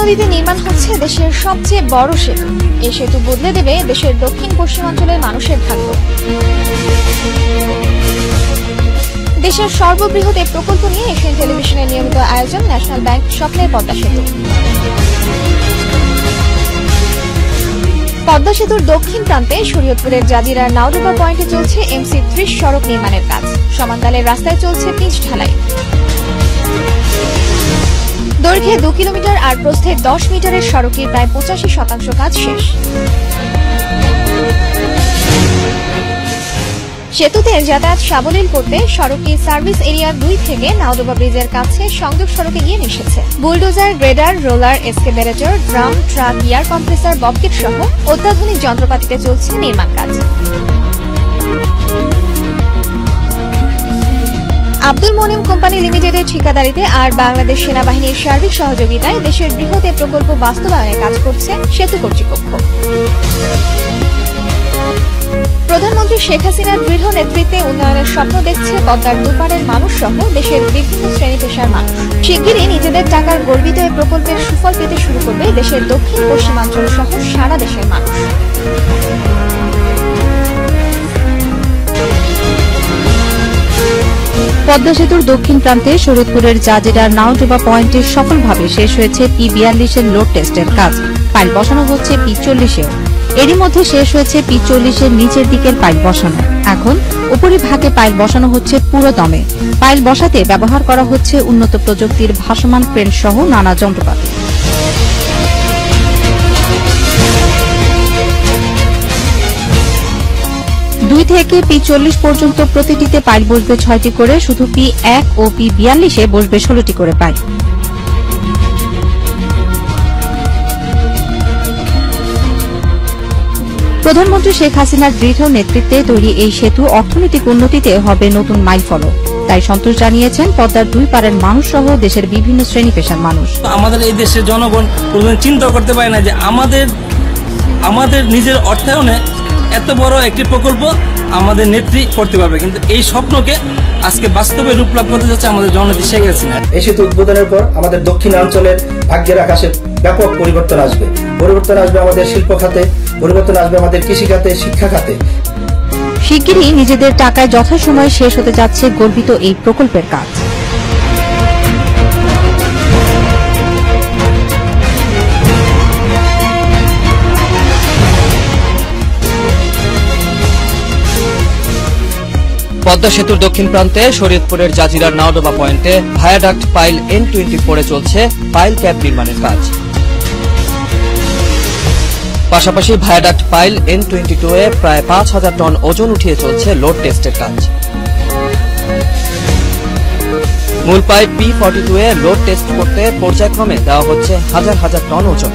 নদীতে নির্মাণ হচ্ছে দেশের সবচেয়ে বড় সেতু। এই সেতু বদলে দেবে দেশের দক্ষিণ পশ্চিমাঞ্চলের মানুষের ভাগ্য। দেশের সর্ববৃহৎ এই প্রকল্প নিয়ে এশিয়ান টেলিভিশনের নিয়মিত আয়োজন ন্যাশনাল ব্যাংক স্বপ্নের পদ্মা সেতু। পদ্মা সেতুর দক্ষিণ প্রান্তে শরীয়তপুরের জাজিরার নাওডোবা পয়েন্টে চলছে MC-30 সড়ক নির্মাণের কাজ। সমানতালের রাস্তায় চলছে পিচ ঢালাই। দৈর্ঘ্যে 2 কিলোমিটার আর প্রস্থে 10 মিটারের সড়কের প্রায় 85% কাজ শেষ। সেতুতে যাতায়াত সাবলীল করতে সড়কটি সার্ভিস এরিয়া 2 থেকে নাওডোবা ব্রিজের কাছে সংযোগ সড়কে গিয়ে মিশেছে। Bulldozer, grader, roller, excavator, drum, truck, air compressor, Bobcat সহ অত্যাধুনিক যন্ত্রপাতিতে চলছে নির্মাণ কাজ। আব্দুল মোনেম কোম্পানি লিমিটেডের ঠিকাদারিতে আর বাংলাদেশ সেনাবাহিনীর সার্বিক সহযোগিতায় দেশের বৃহৎ এই প্রকল্প বাস্তবায়নে কাজ করছে সেতু কর্তৃপক্ষ। প্রধানমন্ত্রী শেখ হাসিনার দৃঢ় নেতৃত্বে উন্নয়নের স্বপ্ন দেখছে পদ্মার দুপারের মানুষ সহ দেশের বিভিন্ন শ্রেণী পেশার মানুষ। শিগগিরই নিজেদের টাকার গর্বিত এই প্রকল্পের সুফল পেতে শুরু করবে দেশের দক্ষিণ পশ্চিমাঞ্চল সহ সারা দেশের মানুষ। পদ্মা সেতুর দক্ষিণ প্রান্তে শরীয়তপুরের জাজিরার নাওডোবা পয়েন্টে সফলভাবে শেষ হয়েছে P42 লোড টেস্টের কাজ। পাইল বসানো হচ্ছে P40-এও। এরই মধ্যে শেষ হয়েছে P40-এর নিচের দিকের পাইল বসানো। এখন উপরিভাগে পাইল বসানো হচ্ছে পুরো দমে। পাইল বসাতে ব্যবহার করা হচ্ছে উন্নত প্রযুক্তির ভাসমান ক্রেন সহ নানা যন্ত্রপাতি। 2 থেকে P40 পর্যন্ত প্রতিটিতে পাইল বসবে 6টি করে, শুধু P1 ও P42-এ বসবে 16টি করে পাইল। প্রধানমন্ত্রী শেখ হাসিনার দৃঢ় নেতৃত্বে তৈরি এই সেতু অর্থনৈতিক উন্নতিতে হবে নতুন মাইলফলক। তাই সন্তোষ জানিয়েছেন পদ্মার দুই পারের মানুষ সহ দেশের বিভিন্ন শ্রেণী পেশার মানুষ। আমাদের এই দেশের জনগণ কোনোদিন চিন্তা করতে পারে না যে আমাদের নিজের অর্থায়নে এত বড় একটি প্রকল্প আমাদের নেত্রী করতে পারবে, কিন্তু এই স্বপ্নকে আজকে বাস্তবে রূপ লাভ করতে যাচ্ছে আমাদের জননেত্রী শেখ হাসিনা। এই সেতু উদ্বোধনের পর আমাদের দক্ষিণাঞ্চলের ভাগ্যের আকাশে ব্যাপক পরিবর্তন আসবে। আমাদের শিল্প খাতে, পরিবর্তন আসবে আমাদের কৃষি খাতে, শিক্ষা খাতে। শিগগিরই নিজেদের টাকায় যথাসময়ে শেষ হতে যাচ্ছে গর্বিত এই প্রকল্পের কাজ। পদ্মা সেতুর দক্ষিণ প্রান্তে শরীয়তপুরের জাজিরার নাওডোবা পয়েন্টে ভায়াডাক্ট পাইল N24 চলছে পাইল ক্যাপ নির্মাণের কাজ। পাশাপাশি ভায়াডাক্ট পাইল N22-এ প্রায় 5000 টন ওজন উঠিয়ে চলছে লোড টেস্টের কাজ। মূল পাইপ P42-এ লোড টেস্ট করতে পর্যায়ক্রমে দেওয়া হচ্ছে হাজার হাজার টন ওজন।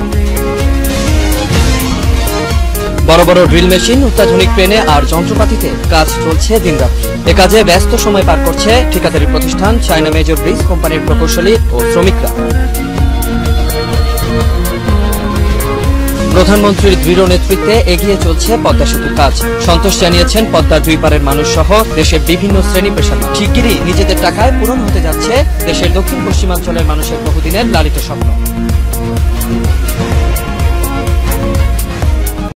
বড় বড় ড্রিল মেশিন, অত্যাধুনিক ক্রেনে আর যন্ত্রপাতিতে কাজ চলছে দিনরাত্রি। এ কাজে ব্যস্ত সময় পার করছে ঠিকাদারি প্রতিষ্ঠান চায়না মেজর ব্রিজ কোম্পানির প্রকৌশলী ও শ্রমিকরা। প্রধানমন্ত্রীর দৃঢ় নেতৃত্বে এগিয়ে চলছে পদ্মা সেতুর কাজ। সন্তোষ জানিয়েছেন পদ্মার দুই পারের মানুষ সহ দেশের বিভিন্ন শ্রেণী পেশার মানুষ। শিগগিরই নিজেদের টাকায় পূরণ হতে যাচ্ছে দেশের দক্ষিণ পশ্চিমাঞ্চলের মানুষের বহুদিনের লালিত স্বপ্ন।